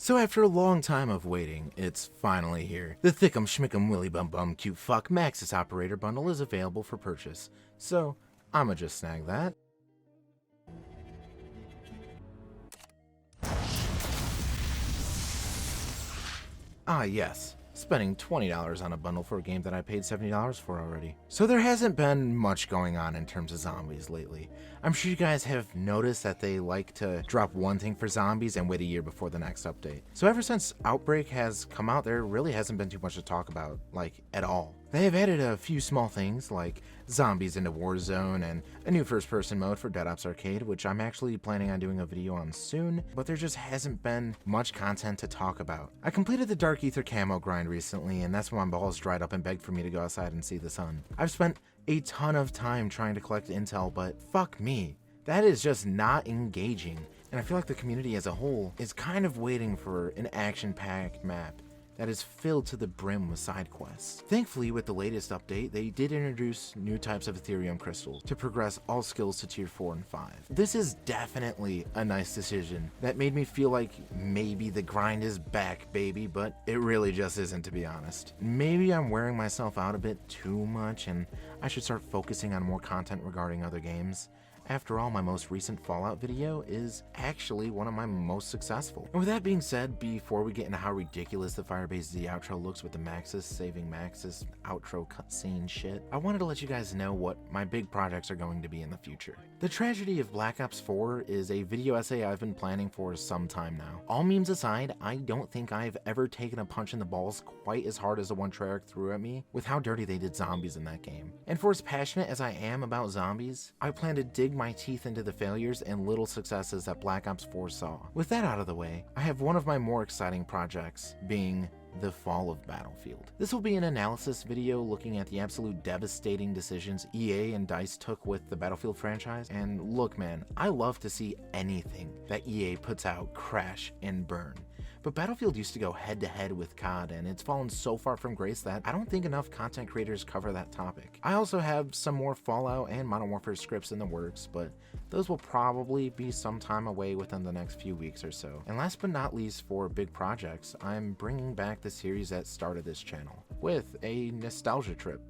So after a long time of waiting, it's finally here. The Thick'em Schmick'em Willy Bum Bum Cute Fuck Maxis Operator Bundle is available for purchase. So, I'ma just snag that. Ah yes, spending $20 on a bundle for a game that I paid $70 for already. So there hasn't been much going on in terms of zombies lately. I'm sure you guys have noticed that they like to drop one thing for zombies and wait a year before the next update. So ever since Outbreak has come out, there really hasn't been too much to talk about, like, at all. They have added a few small things like zombies into Warzone and a new first-person mode for Dead Ops Arcade, which I'm actually planning on doing a video on soon, but there just hasn't been much content to talk about. I completed the Dark Ether camo grind recently, and that's when my balls dried up and begged for me to go outside and see the sun. I've spent a ton of time trying to collect intel, but fuck me, that is just not engaging, and I feel like the community as a whole is kind of waiting for an action-packed map that is filled to the brim with side quests. Thankfully, with the latest update, they did introduce new types of Ethereum crystals to progress all skills to tier 4 and 5. This is definitely a nice decision that made me feel like maybe the grind is back, baby, but it really just isn't, to be honest. Maybe I'm wearing myself out a bit too much and I should start focusing on more content regarding other games. After all, my most recent Fallout video is actually one of my most successful. And with that being said, before we get into how ridiculous the Firebase Z outro looks with the Maxis saving Maxis outro cutscene shit, I wanted to let you guys know what my big projects are going to be in the future. The Tragedy of Black Ops 4 is a video essay I've been planning for some time now. All memes aside, I don't think I've ever taken a punch in the balls quite as hard as the one Treyarch threw at me with how dirty they did zombies in that game. And for as passionate as I am about zombies, I plan to dig my teeth into the failures and little successes that Black Ops 4 saw. With that out of the way, I have one of my more exciting projects, being the fall of Battlefield. This will be an analysis video looking at the absolute devastating decisions EA and DICE took with the Battlefield franchise. And look man, I love to see anything that EA puts out crash and burn. But Battlefield used to go head to head with COD, and it's fallen so far from grace that I don't think enough content creators cover that topic. I also have some more Fallout and Modern Warfare scripts in the works, but those will probably be some time away within the next few weeks or so. And last but not least, for big projects, I'm bringing back the series that started this channel with a nostalgia trip.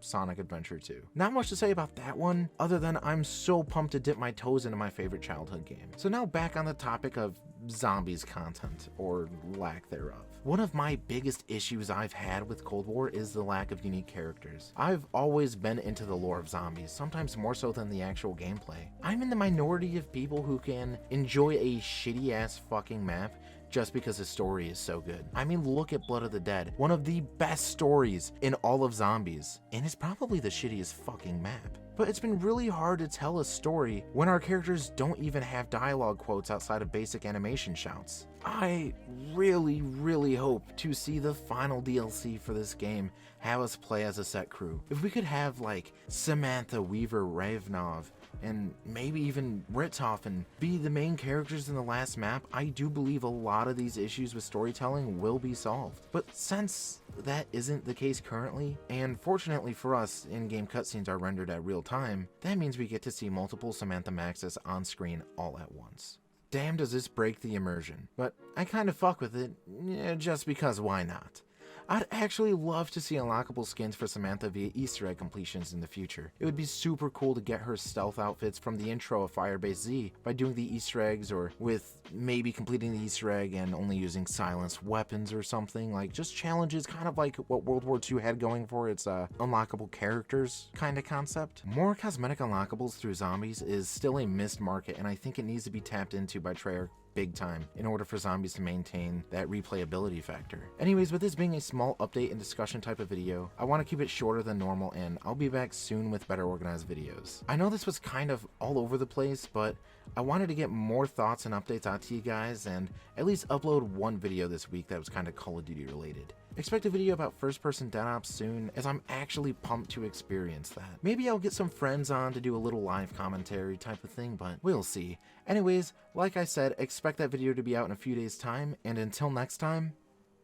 Sonic Adventure 2. Not much to say about that one, other than I'm so pumped to dip my toes into my favorite childhood game. So now back on the topic of zombies content, or lack thereof. One of my biggest issues I've had with Cold War is the lack of unique characters. I've always been into the lore of zombies, sometimes more so than the actual gameplay. I'm in the minority of people who can enjoy a shitty ass fucking map just because the story is so good. I mean, look at Blood of the Dead, one of the best stories in all of zombies, and it's probably the shittiest fucking map. But it's been really hard to tell a story when our characters don't even have dialogue quotes outside of basic animation shouts. I really hope to see the final DLC for this game have us play as a set crew. If we could have like Samantha, Weaver, Ravnov, and maybe even Richthofen be the main characters in the last map, I do believe a lot of these issues with storytelling will be solved. But since that isn't the case currently, and fortunately for us, in-game cutscenes are rendered at real time, that means we get to see multiple Samantha Maxis on screen all at once. Damn, does this break the immersion, but I kind of fuck with it, just because why not? I'd actually love to see unlockable skins for Samantha via Easter egg completions in the future. It would be super cool to get her stealth outfits from the intro of Firebase Z by doing the Easter eggs, or with maybe completing the Easter egg and only using silenced weapons or something, like just challenges, kind of like what World War II had going for its unlockable characters kind of concept. More cosmetic unlockables through zombies is still a missed market, and I think it needs to be tapped into by Treyarch big time in order for zombies to maintain that replayability factor. Anyways, with this being a small update and discussion type of video, I want to keep it shorter than normal, and I'll be back soon with better organized videos. I know this was kind of all over the place, but I wanted to get more thoughts and updates out to you guys and at least upload one video this week that was kind of Call of Duty related. Expect a video about first-person Dead Ops soon, as I'm actually pumped to experience that. Maybe I'll get some friends on to do a little live commentary type of thing, but we'll see. Anyways, like I said, expect that video to be out in a few days' time, and until next time,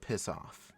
piss off.